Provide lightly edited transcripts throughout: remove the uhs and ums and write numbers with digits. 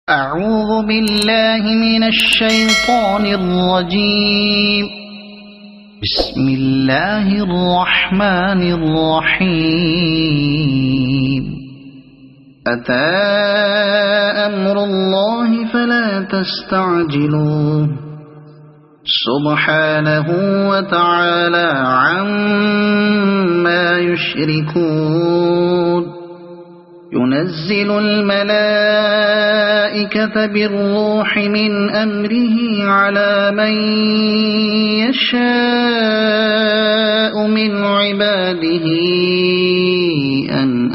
أعوذ بالله من الشيطان الرجيم. بسم الله الرحمن الرحيم. أتى أمر الله فلا تستعجلوه سبحانه وتعالى عما يشركون. ينزل الملائكة بالروح من أمره على من يشاء من عباده أن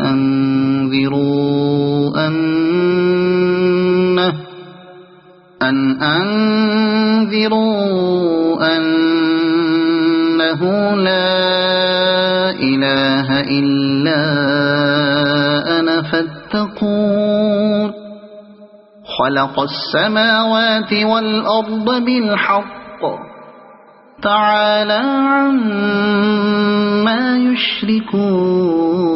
أنذروا أنه لا إله إلا أنا فاتقون. خلق السماوات والأرض بالحق تعالى عما يشركون.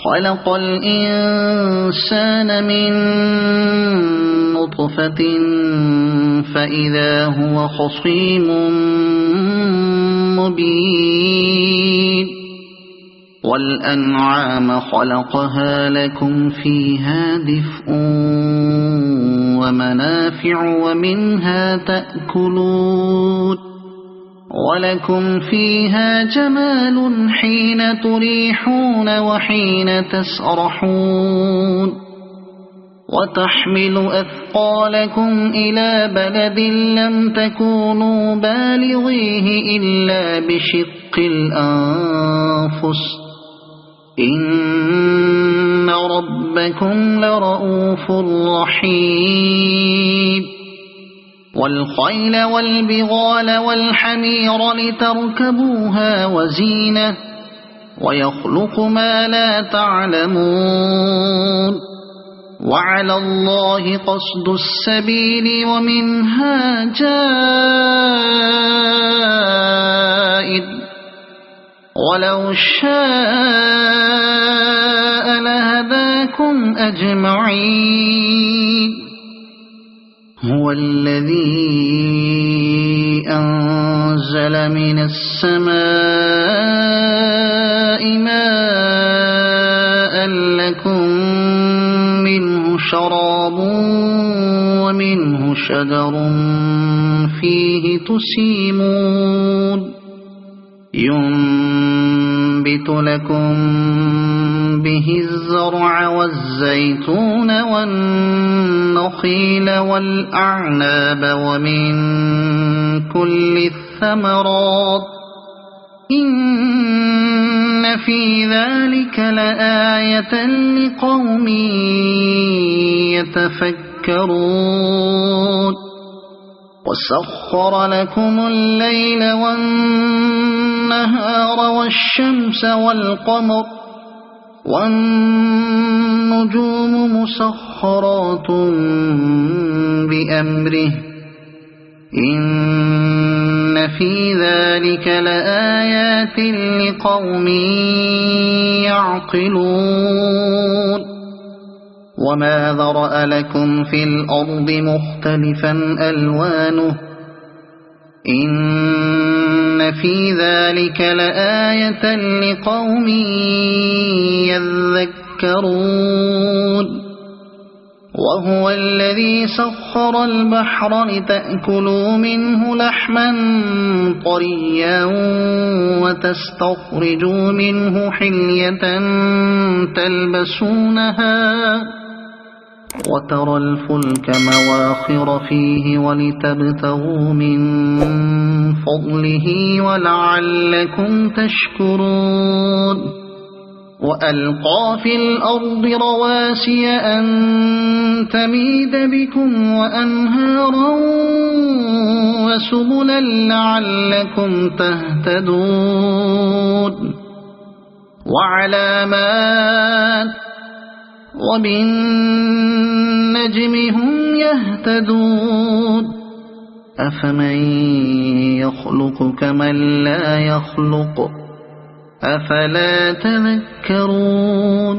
خلق الإنسان من نطفة فإذا هو خصيم مبين. والأنعام خلقها لكم فيها دفء ومنافع ومنها تأكلون. ولكم فيها جمال حين تريحون وحين تسرحون. وتحمل أثقالكم إلى بلد لم تكونوا بالغيه إلا بشق الأنفس إن ربكم لرؤوف رحيم. والخيل والبغال والحمير لتركبوها وزينة ويخلق ما لا تعلمون. وعلى الله قصد السبيل ومنها جائر ولو شاء لهداكم أجمعين. هو الذي أنزل من السماء ماء لكم منه شراب ومنه شجر فيه تسيمون. ينبت لكم به الزرع والزيتون والنخيل والأعناب ومن كل الثمرات إن في ذلك لآية لقوم يتفكرون. وسخر لكم الليل والنهار والشمس والقمر والنجوم مسخرات بأمره إن في ذلك لآيات لقوم يعقلون. وما ذرأ لكم في الأرض مختلفا ألوانه إن في ذلك لآية لقوم يذكرون. وهو الذي سخر البحر لتأكلوا منه لحما طريا وتستخرجوا منه حلية تلبسونها وترى الفلك مواخر فيه ولتبتغوا من فضله ولعلكم تشكرون. وألقى في الأرض رواسي أن تميد بكم وأنهارا وسبلا لعلكم تهتدون. وعلامات وبالنجم هم يهتدون. أفمن يخلق كمن لا يخلق أفلا تذكرون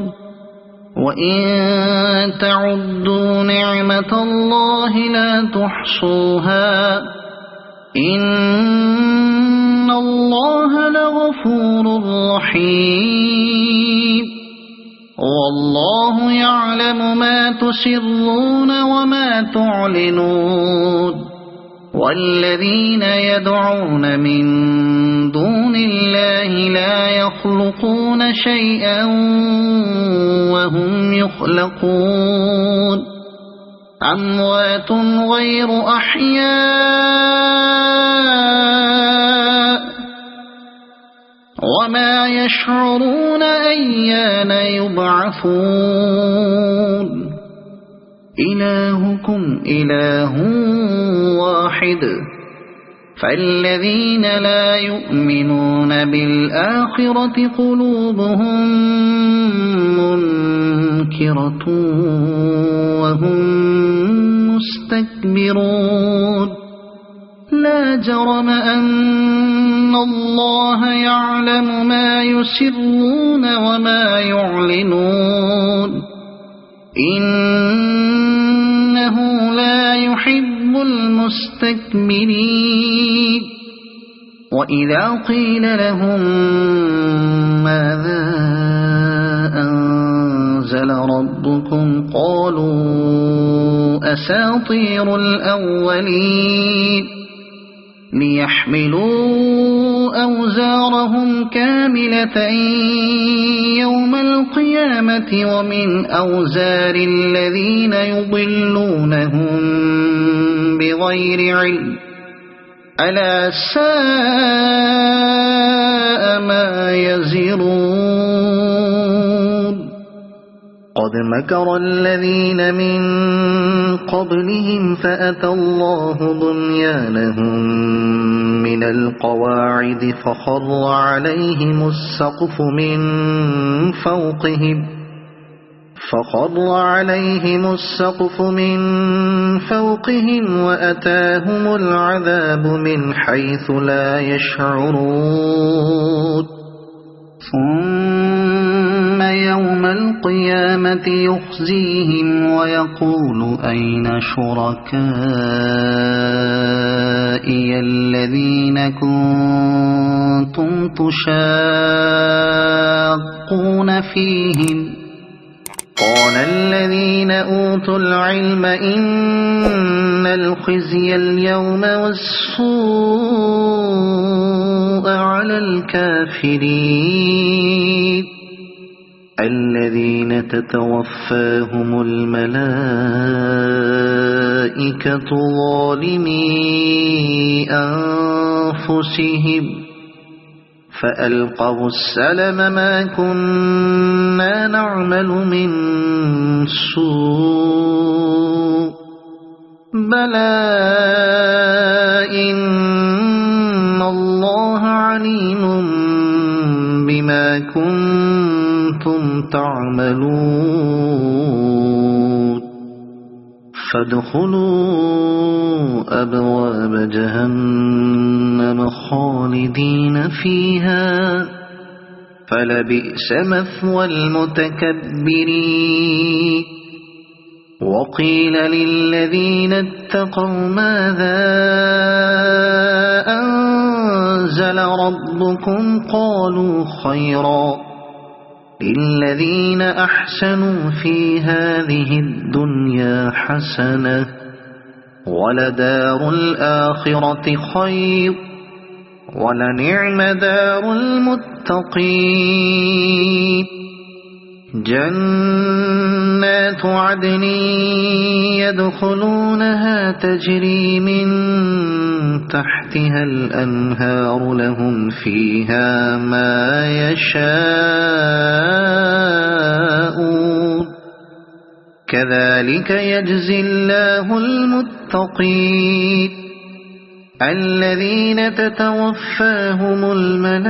وإن تعدوا نعمة الله لا تحصوها إن الله لغفور رحيم والله يعلم ما تسرون وما تعلنون والذين يدعون من دون الله لا يخلقون شيئا وهم يخلقون أموات غير أحياء وما يشعرون أيان يبعثون إلهكم إله واحد فالذين لا يؤمنون بالآخرة قلوبهم منكرة وهم مستكبرون لا جرم أن الله يعلم ما يسرون وما يعلنون إنه لا يحب المستكبرين وإذا قيل لهم ماذا أنزل ربكم قالوا أساطير الأولين ليحملوا أوزارهم كاملة يوم القيامة ومن أوزار الذين يضلونهم بغير علم ألا ساء ما يزرون قد مكر الذين من قبلهم فأتى الله بنيانهم من القواعد فخر عليهم السقف من فوقهم وأتاهم العذاب من حيث لا يشعرون ثم يوم القيامة يخزيهم ويقول أين شركائي الذين كنتم تشاقون فيهم قال الذين أوتوا العلم إن الخزي اليوم والسوء على الكافرين الذين تتوفاهم الملائكة ظالمي أنفسهم فألقوا السلم ما كنا نعمل من سوء بلى إن الله عليم بما كنتم تعملون فادخلوا أبواب جهنم خالدين فيها فلبئس مثوى المتكبرين وقيل للذين اتقوا ماذا أنزل ربكم قالوا خيرا للذين أحسنوا في هذه الدنيا حسنة ولدار الآخرة خير ولنعم دار المتقين جنات عدن يدخلونها تجري من تحتها الأنهار لهم فيها ما يشاءون كذلك يجزي الله المتقين الذين تتوفاهم الملائكة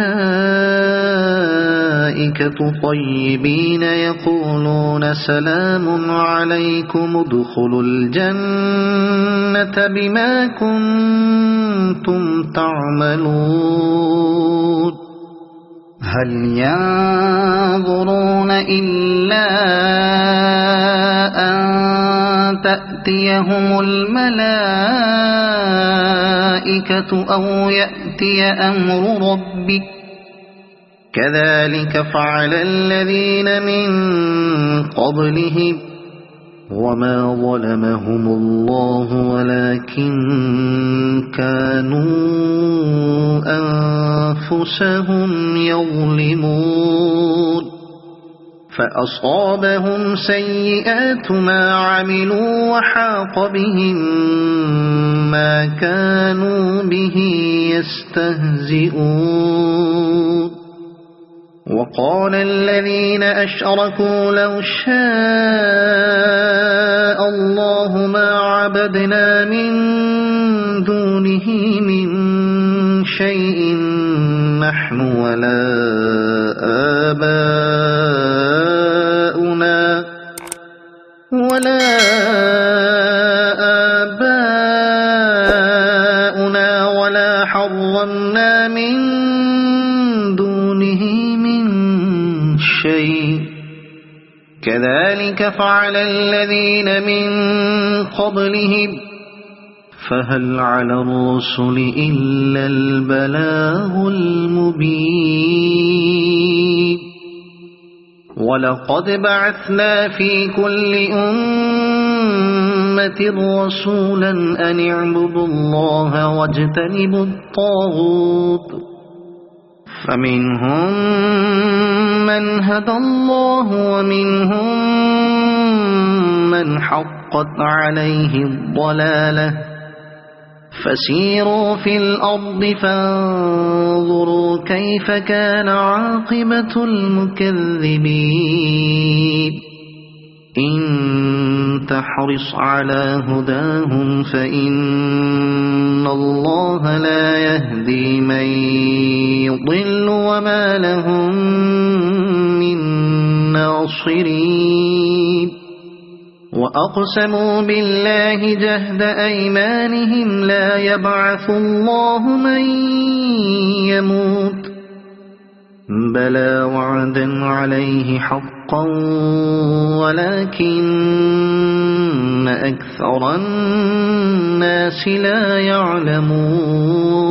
طيبين يقولون سلام عليكم ادخلوا الجنة بما كنتم تعملون هل ينظرون إلا أن تأتيهم الملائكة أو يأتي أمر ربك كذلك فعل الذين من قبلهم وما ظلمهم الله ولكن كانوا أنفسهم يظلمون فأصابهم سيئات ما عملوا وحاق بهم ما كانوا به يستهزئون وقال الذين أشركوا لو شاء الله ما عبدنا من دونه من شيء نحن ولا آباؤنا ولا حرمنا من دونه شيء كذلك فعل الذين من قبلهم فهل على الرسل إلا البلاغ المبين ولقد بعثنا في كل أمة رسولا أن اعبدوا الله واجتنبوا الطاغوت فمنهم من هدى الله ومنهم من حقت عليه الضلالة فسيروا في الأرض فانظروا كيف كان عاقبة المكذبين إن تحرص على هداهم فإن الله لا يهدي من يضل وما لهم من ناصرين وأقسموا بالله جهد أيمانهم لا يبعث الله من يموت بلى وعدا عليه حقا ولكن أكثر الناس لا يعلمون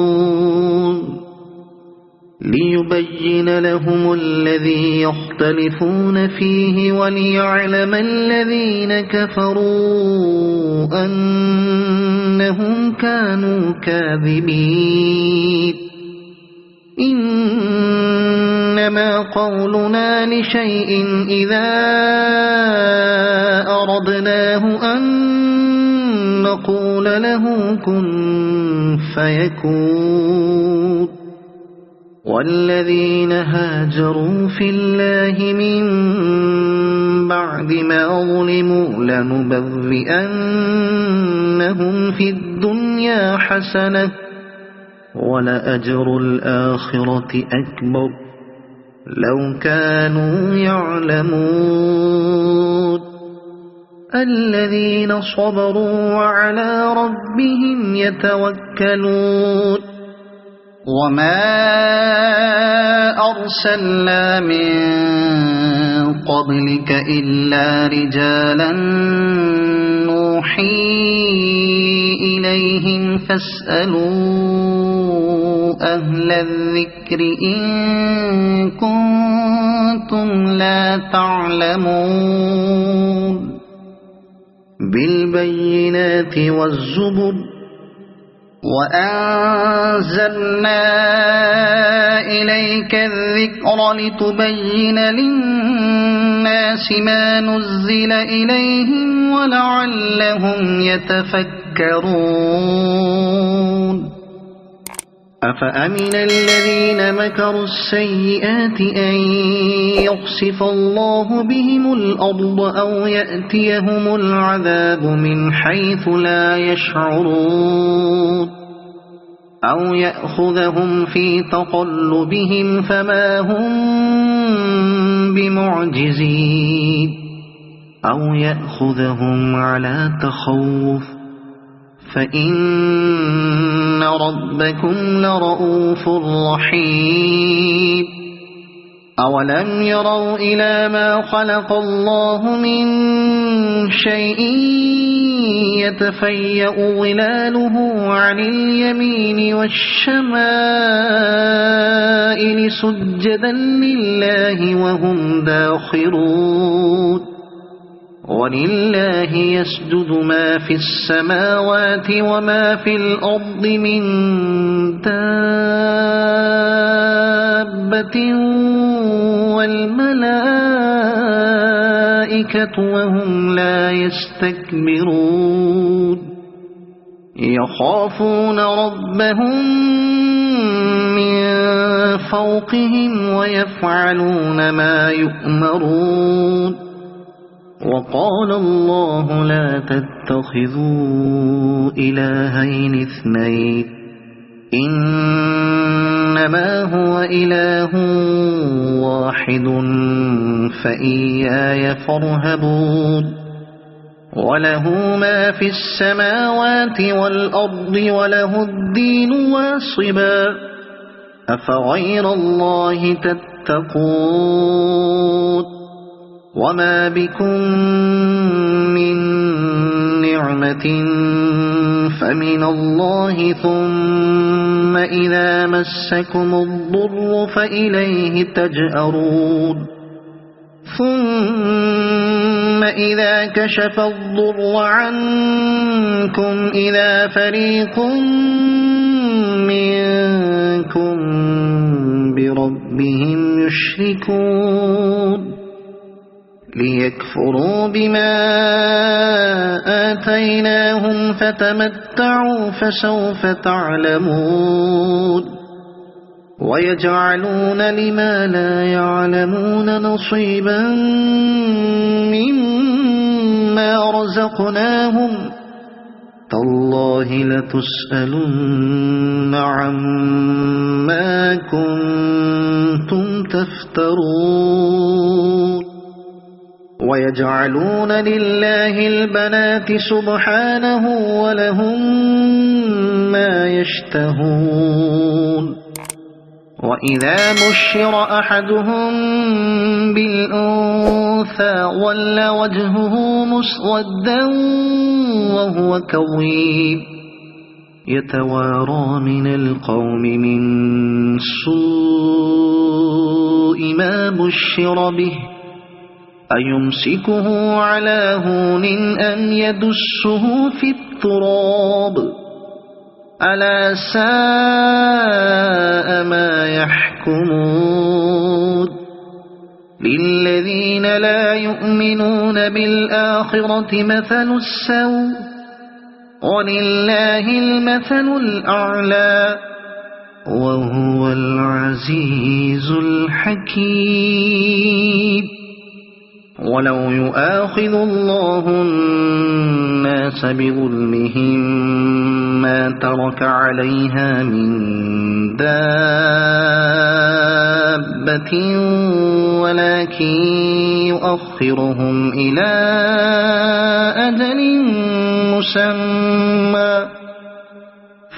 ليبين لهم الذي يختلفون فيه وليعلم الذين كفروا أنهم كانوا كاذبين إنما قولنا لشيء إذا أردناه أن نقول له كن فيكون والذين هاجروا في الله من بعد ما ظلموا لنبوئنهم في الدنيا حسنة ولأجر الآخرة أكبر لو كانوا يعلمون الذين صبروا وعلى ربهم يتوكلون وما أرسلنا من قبلك إلا رجالا نوحي إليهم فاسألوا أهل الذكر إن كنتم لا تعلمون بالبينات والزبر وأنزلنا إليك الذكر لتبين للناس ما نزل إليهم ولعلهم يتفكرون أفأمن الذين مكروا السيئات أن يخسف الله بهم الأرض أو يأتيهم العذاب من حيث لا يشعرون أو يأخذهم في تقلبهم فما هم بمعجزين أو يأخذهم على تخوف فإن ربكم لرؤوف رحيم أولم يروا إلى ما خلق الله من شيء يتفيأ ظلاله عن اليمين والشمائل سجدا لله وهم داخرون ولله يسجد ما في السماوات وما في الأرض من دابة والملائكة وهم لا يستكبرون يخافون ربهم من فوقهم ويفعلون ما يؤمرون وقال الله لا تتخذوا إلهين اثنين إنما هو إله واحد فإياي فارهبون وله ما في السماوات والأرض وله الدين واصبا أفغير الله تتقون وما بكم من نعمة فمن الله ثم إذا مسكم الضر فإليه تجأرون ثم إذا كشف الضر عنكم إذا فريق منكم بربهم يشركون ليكفروا بما آتيناهم فتمتعوا فسوف تعلمون ويجعلون لما لا يعلمون نصيبا مما رزقناهم تالله لتسألن عما كنتم تفترون ويجعلون لله البنات سبحانه ولهم ما يشتهون وإذا بشر أحدهم بالأنثى ولى وجهه مسودا وهو كظيم يتوارى من القوم من سوء ما بشر به أيمسكه على هون أم يدسه في التراب ألا ساء ما يحكمون للذين لا يؤمنون بالآخرة مثل السوء ولله المثل الأعلى وهو العزيز الحكيم ولو يؤاخذ الله الناس بظلمهم ما ترك عليها من دابة ولكن يؤخرهم إلى أجل مسمى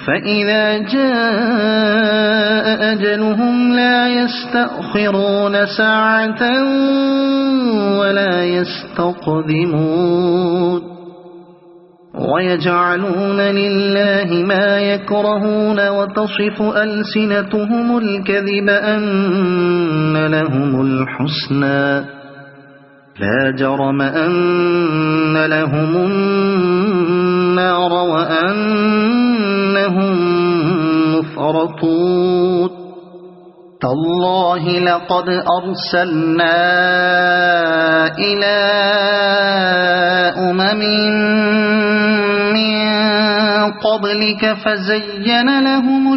فإذا جاء أجلهم لا يستأخرون ساعة ولا يستقدمون ويجعلون لله ما يكرهون وتصف ألسنتهم الكذب أن لهم الحسنى لا جرم أن لهم النار وأنهم مفرطون تالله لقد أرسلنا إلى أمم من قبلك فزين لهم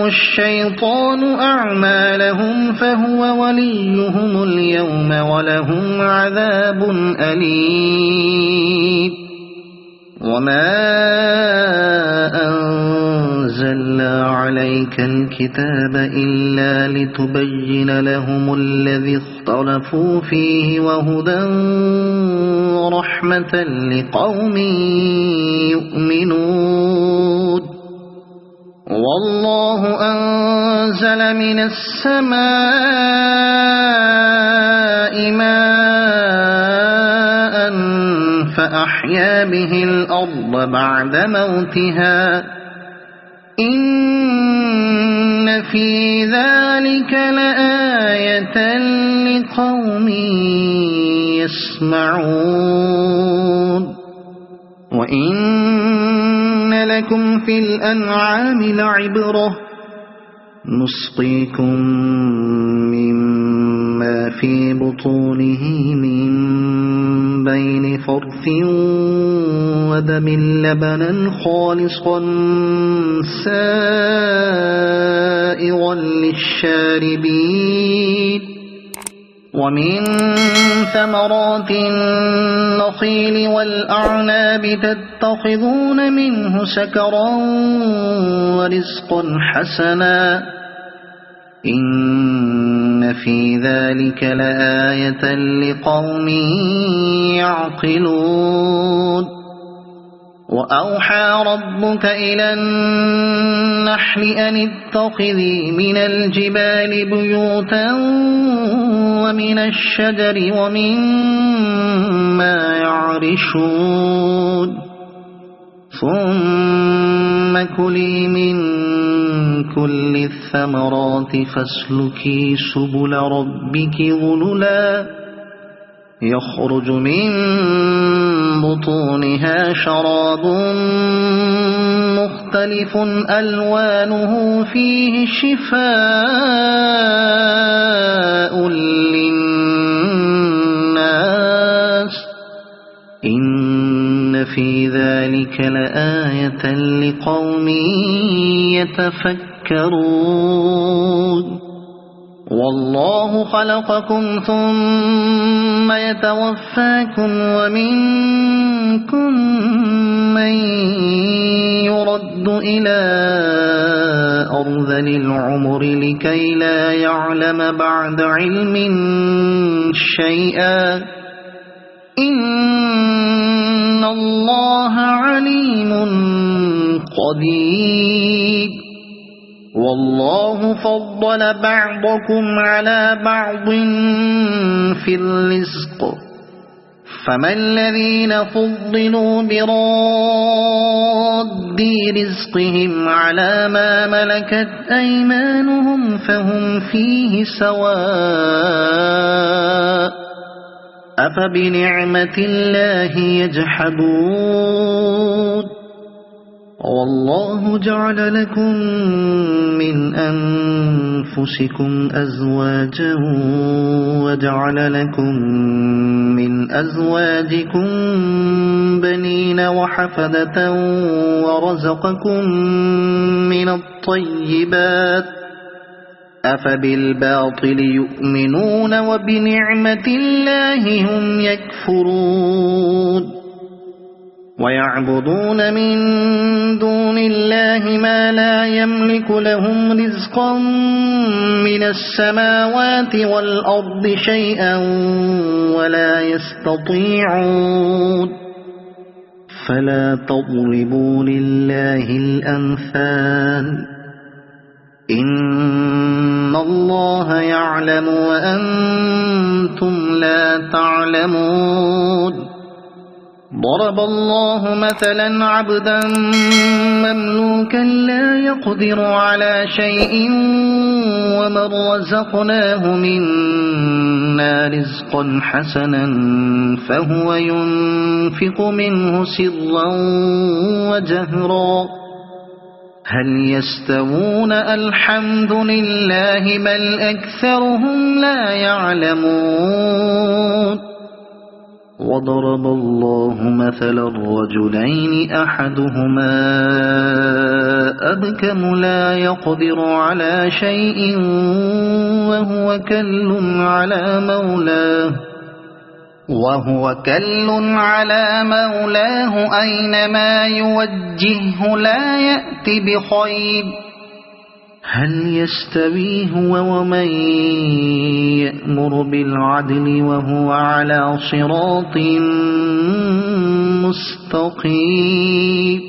الشيطان أعمالهم فهو وليهم اليوم ولهم عذاب أليم وما أنزلنا عليك الكتاب إلا لتبين لهم الذي اختلفوا فيه وهدى ورحمة لقوم يؤمنون والله أنزل من السماء ماء فأحيا به الأرض بعد موتها إن في ذلك لآية لقوم يسمعون وإن لكم في الأنعام لعبرة نسقيكم مما في بطونه من بين فرث ودم لبنا خالصا سائغا للشاربين ومن ثمرات النخيل والأعناب تتخذون منه سكرا ورزقا حسنا إن في ذلك لآية لقوم يعقلون وأوحى ربك إلى النحل أن اتخذي من الجبال بيوتا ومن الشجر ومما يعرشون ثم كلي من كل الثمرات فاسلكي سبل ربك ذللا يخرج من بطونها شراب مختلف ألوانه فيه شفاء للناس إن في ذلك لآية لقوم يتفكرون والله خلقكم ثم يتوفاكم ومنكم من يرد إلى أرذل العمر لكي لا يعلم بعد علم شيئا إن الله عليم قدير والله فضل بعضكم على بعض في الرزق فما الذين فضلوا براد رزقهم على ما ملكت أيمانهم فهم فيه سواء أفبنعمة الله يجحدون والله جعل لكم من أنفسكم أزواجا وجعل لكم من أزواجكم بنين وحفدة ورزقكم من الطيبات أفبالباطل يؤمنون وبنعمة الله هم يكفرون ويعبدون من دون الله ما لا يملك لهم رزقا من السماوات والأرض شيئا ولا يستطيعون فلا تضربوا لله الأمثال إن الله يعلم وأنتم لا تعلمون ضرب الله مثلا عبدا مملوكا لا يقدر على شيء ومن رزقناه منا رزقا حسنا فهو ينفق منه سرا وجهرا هل يستوون الحمد لله بل أكثرهم لا يعلمون وضرب الله مثلا الرجلين أحدهما أبكم لا يقدر على شيء وهو كل على مولاه أينما يوجهه لا يأتي بخير هل يستوي هو ومن يأمر بالعدل وهو على صراط مستقيم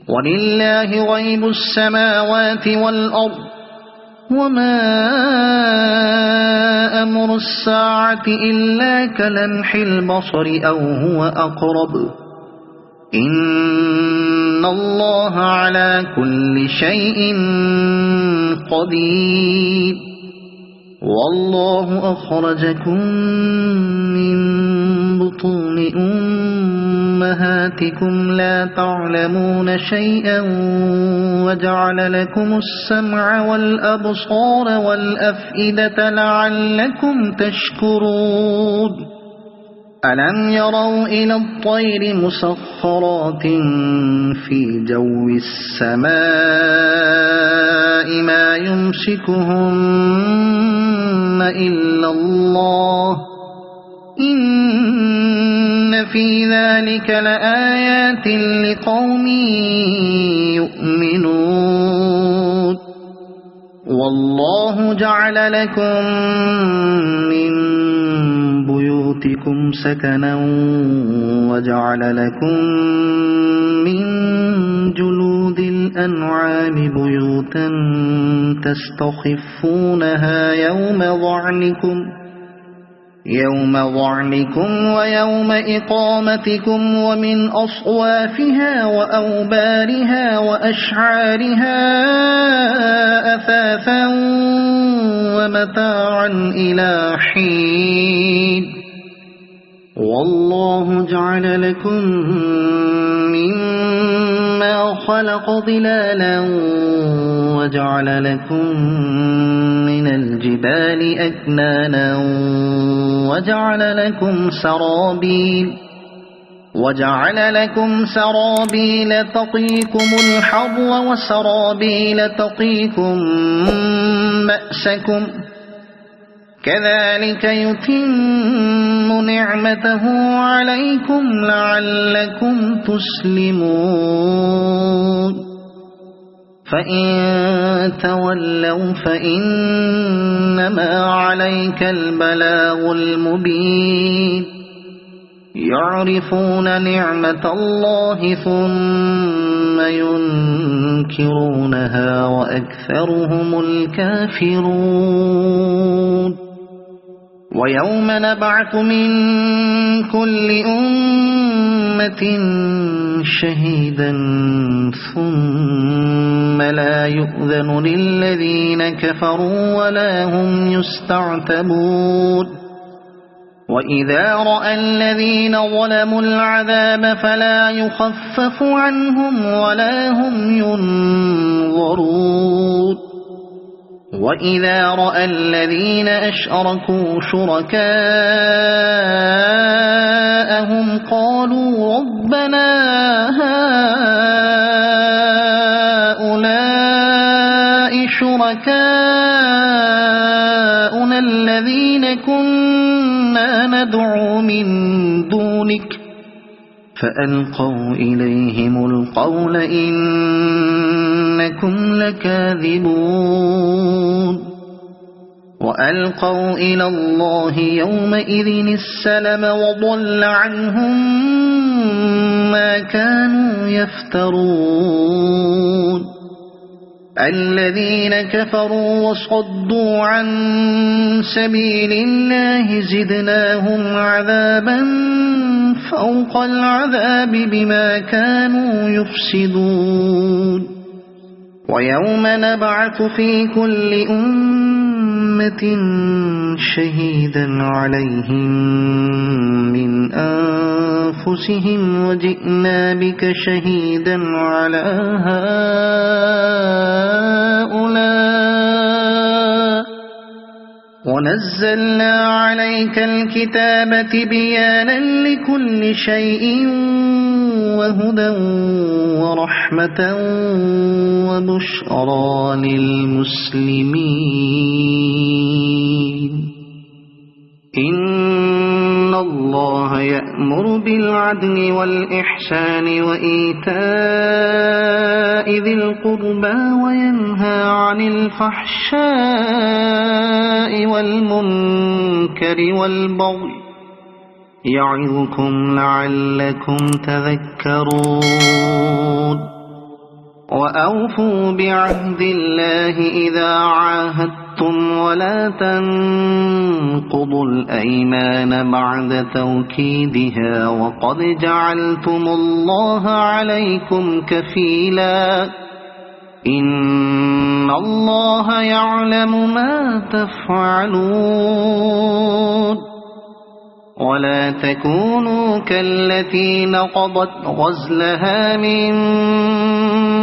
ولله غيب السماوات والأرض وما أمر الساعة إلا كلمح البصر أو هو أقرب إن الله على كل شيء قدير والله أخرجكم من بطون أمهاتكم لا تعلمون شيئا وجعل لكم السمع والأبصار والأفئدة لعلكم تشكرون ألم يروا إلى الطير مسخرات في جو السماء ما يمسكهن إلا الله إن في ذلك لآيات لقوم يؤمنون والله جعل لكم من بيوتكم سكنا وجعل لكم من جلود الأنعام بيوتا تستخفونها يوم ظعنكم ويوم إقامتكم ومن أصوافها وأوبارها وأشعارها أثاثا ومتاعا إلى حين والله جعل لكم مما خلق ظلالا وجعل لكم من الجبال أكنانا وجعل لكم سرابيل تقيكم الحر وسرابيل تقيكم بأسكم كذلك يتم نعمته عليكم لعلكم تسلمون فإن تولوا فإنما عليك البلاغ المبين يعرفون نعمة الله ثم ينكرونها وأكثرهم الكافرون ويوم نبعث من كل أمة شهيدا ثم لا يؤذن للذين كفروا ولا هم يستعتبون وإذا رأى الذين ظلموا العذاب فلا يخفف عنهم ولا هم ينظرون وإذا رأى الذين أشركوا شركاءهم قالوا ربنا هؤلاء شركاؤنا الذين كنا ندعو من دونك فألقوا إليهم القول إنكم لكاذبون وألقوا إلى الله يومئذ السلم وضل عنهم ما كانوا يفترون الذين كفروا وصدوا عن سبيل الله زدناهم عذابا فوق العذاب بما كانوا يفسدون ويوم نبعث في كل أمة شهيدا عليهم من أنفسهم وجئنا بك شهيدا على هؤلاء ونزلنا عليك الكتاب تبيانا لكل شيء وهدى ورحمة وبشرى للمسلمين إن الله يأمر بالعدل والإحسان وإيتاء ذي القربى وينهى عن الفحشاء والمنكر والبغي يعظكم لعلكم تذكرون وأوفوا بعهد الله إذا عاهدتم ولا تنقضوا الأيمان بعد توكيدها وقد جعلتم الله عليكم كفيلا إن الله يعلم ما تفعلون ولا تكونوا كالتي نقضت غزلها من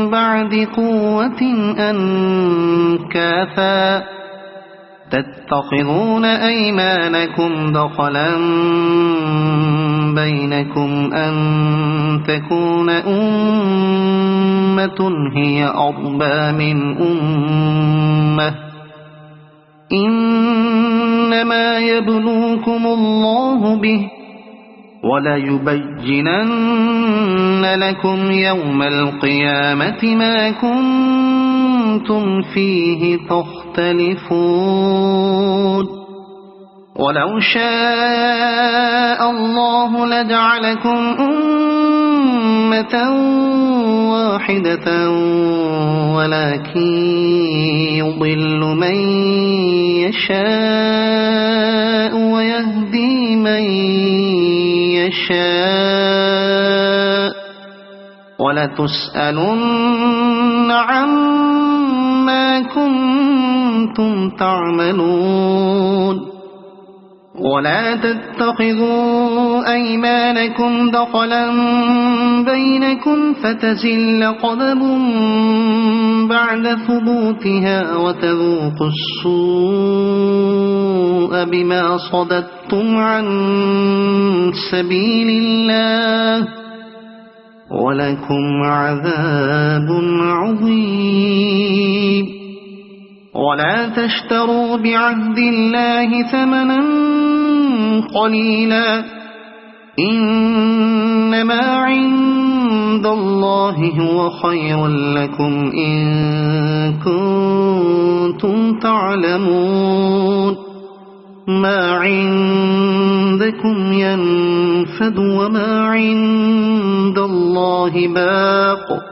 بعد قوة أنكاثا تتخذون أيمانكم دخلا بينكم أن تكون أمة هي أربى من أمة إنما يبلوكم الله به وليبينن لكم يوم القيامة ما كنتم فيه تختلفون ولو شاء الله لجعلكم أمة واحدة ولكن يضل من يشاء ويهدي من يشاء ولتسألن عما كنتم تعملون ولا تتخذوا أيمانكم دخلا بينكم فتزل قدم بعد ثبوتها وتذوقوا السوء بما صددتم عن سبيل الله ولكم عذاب عظيم ولا تشتروا بعهد الله ثمنا قليلا إنما عند الله هو خير لكم إن كنتم تعلمون ما عندكم ينفد وما عند الله باق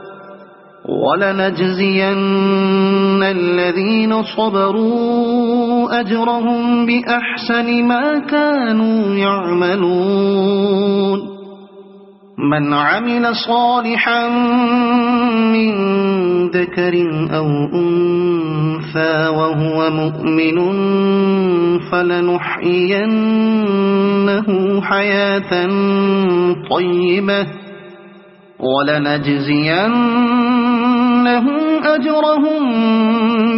ولنجزين الذين صبروا أجرهم بأحسن ما كانوا يعملون من عمل صالحا من ذكر أو أنثى وهو مؤمن فلنحيينه حياة طيبة ولنجزينهم أجرهم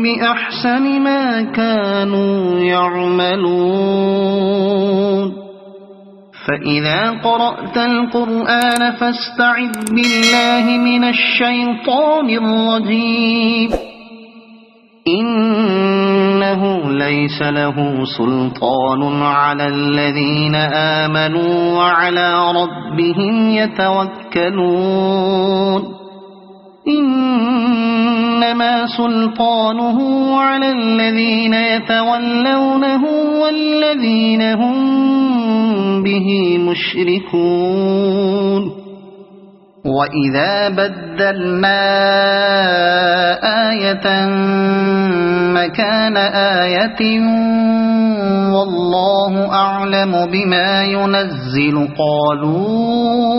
بأحسن ما كانوا يعملون فإذا قرأت القرآن فاستعذ بالله من الشيطان الرجيم إنه ليس له سلطان على الذين آمنوا وعلى ربهم يتوكلون إنما سلطانه على الذين يتولونه والذين هم به مشركون وإذا بدلنا آية مكان آية والله أعلم بما ينزل قالوا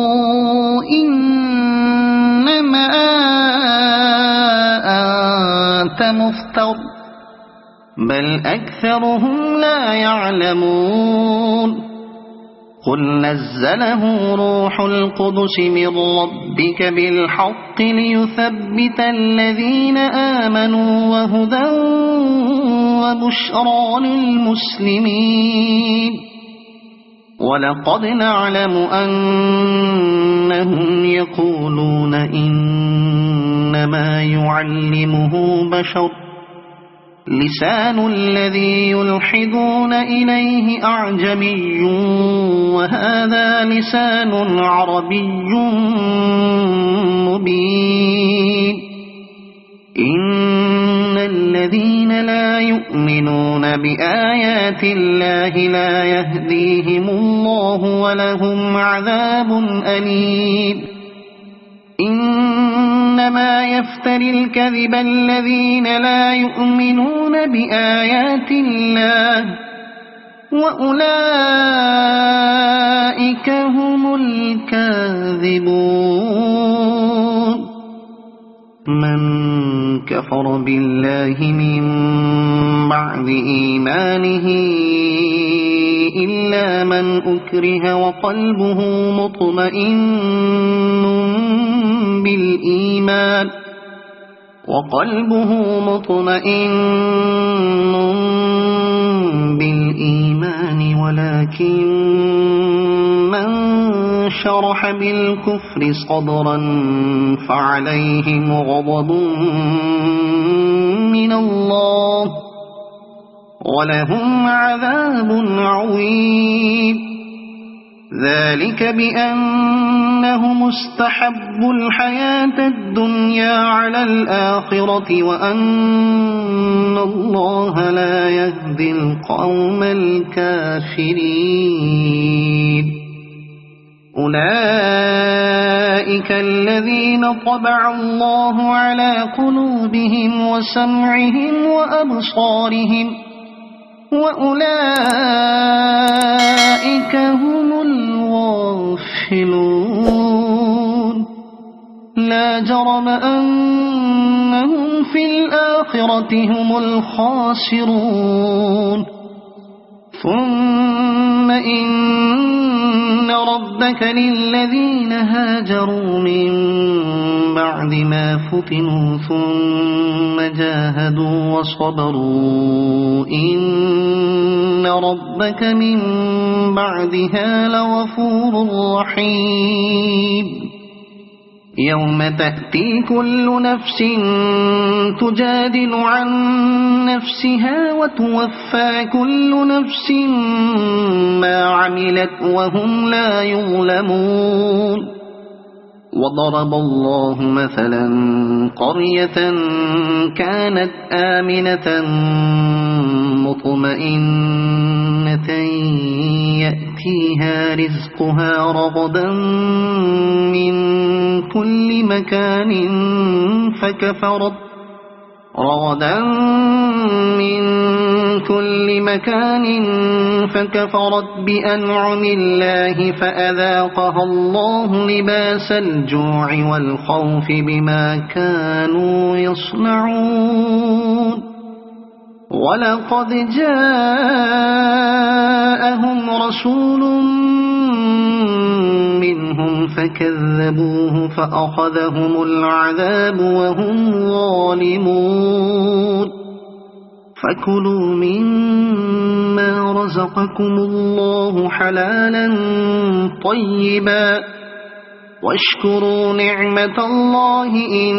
إنما أنت مفتر بل أكثرهم لا يعلمون قل نزله روح القدس من ربك بالحق ليثبت الذين آمنوا وهدى وبشرى للمسلمين ولقد نعلم أنهم يقولون إنما يعلمه بشر لسان الذي يلحدون إليه أعجمي وهذا لسان عربي مبين إن الذين لا يؤمنون بآيات الله لا يهديهم الله ولهم عذاب أليم إن إنما يفتري الكذب الذين لا يؤمنون بآيات الله وأولئك هم الكاذبون. من كفر بالله من بعد إيمانه إلا من أكره وقلبه مطمئن بالإيمان ولكن من شرح بالكفر صدرا فعليهم غضب من الله ولهم عذاب عظيم. ذلك بأنهم استحبوا الحياة الدنيا على الآخرة وأن الله لا يهدي القوم الكافرين. أولئك الذين طبع الله على قلوبهم وسمعهم وأبصارهم وأولئك هم الغافلون. لا جرم أنهم في الآخرة هم الخاسرون. ثم إن ربك للذين هاجروا من بعد ما فتنوا ثم جاهدوا وصبروا إن ربك من بعدها لغفور رحيم. يوم تأتي كل نفس تجادل عن نفسها وتوفى كل نفس ما عملت وهم لا يظلمون. وضرب الله مثلا قرية كانت آمنة مطمئنة يأتيها رزقها رغدا من كل مكان فكفرت بأنعم الله فأذاقها الله لباس الجوع والخوف بما كانوا يصنعون. ولقد جاءهم رسول منهم فكذبوه فأخذهم العذاب وهم ظالمون. فكلوا مما رزقكم الله حلالا طيبا واشكروا نعمة الله إن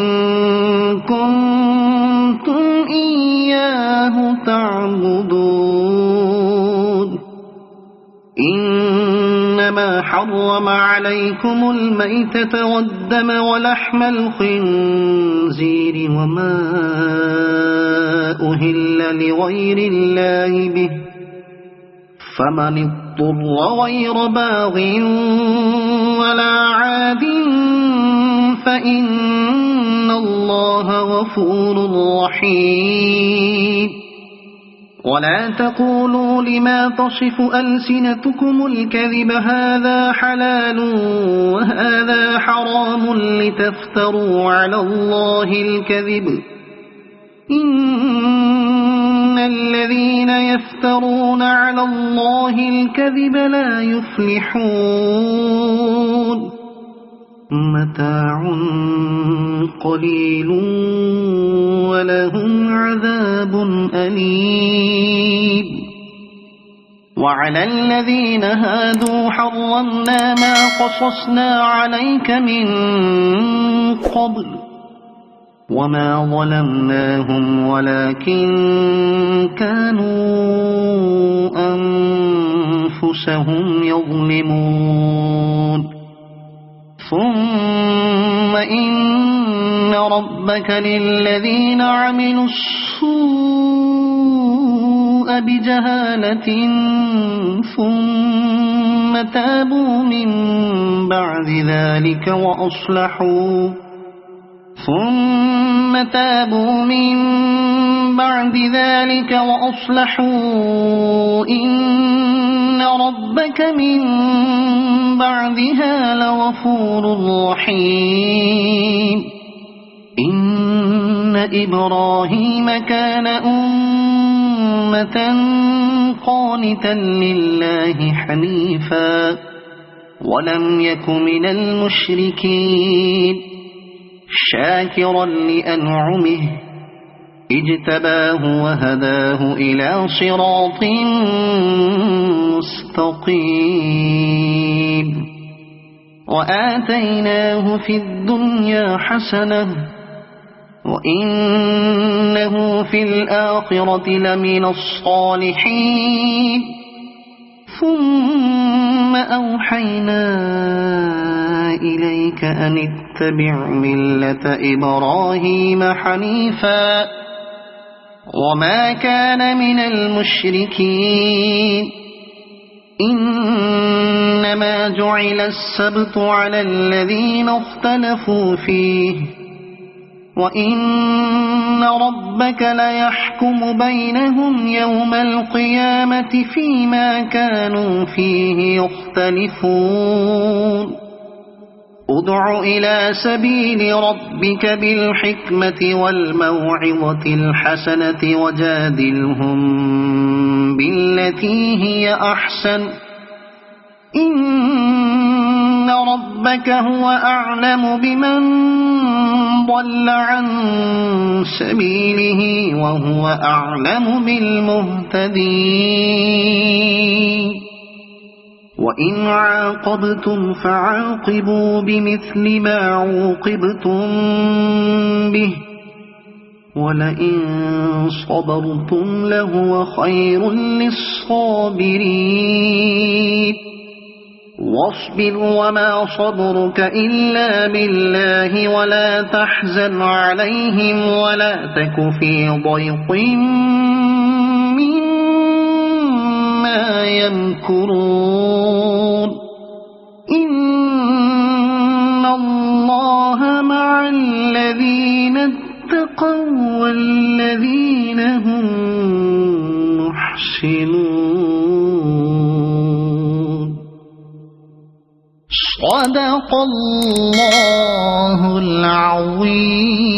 كنتم إياه تعبدون. إنما حرم عليكم الميتة والدم ولحم الخنزير وما أهل لغير الله به فمن اضطر غير باغ ولا عاد فإن الله غفور رحيم. ولا تقولوا لما تصف ألسنتكم الكذب هذا حلال وهذا حرام لتفتروا على الله الكذب. إن الذين يفترون على الله الكذب لا يفلحون. متاع قليل ولهم عذاب أليم. وعلى الذين هادوا حرمنا ما قصصنا عليك من قبل وما ظلمناهم ولكن كانوا أنفسهم يظلمون. ثم إن ربك للذين عملوا السوء بجهالة ثم تابوا من بعد ذلك ثم تابوا من بعد ذلك وأصلحوا إن ربك من بعدها لغفور رحيم إن إبراهيم كان أمة قانتا لله حنيفا ولم يك من المشركين شاكرا لأنعمه اجتباه وهداه إلى صراط مستقيم وآتيناه في الدنيا حسنة وإنه في الآخرة لمن الصالحين ثم أوحينا إليك أن اتبع ملة إبراهيم حنيفا وما كان من المشركين إنما جعل السبت على الذين اختلفوا فيه وإن ربك ليحكم بينهم يوم القيامة فيما كانوا فيه يختلفون ادع إلى سبيل ربك بالحكمة والموعظة الحسنة وجادلهم بالتي هي أحسن إن ربك هو أعلم بمن ضل عن سبيله وهو أعلم بالمهتدين وإن عاقبتم فعاقبوا بمثل ما عوقبتم به ولئن صبرتم لهو خير للصابرين واصبر وما صبرك إلا بالله ولا تحزن عليهم ولا تك في ضيق مما يمكرون إن الله مع الذين اتقوا والذين هم محسنون صدق الله العظيم.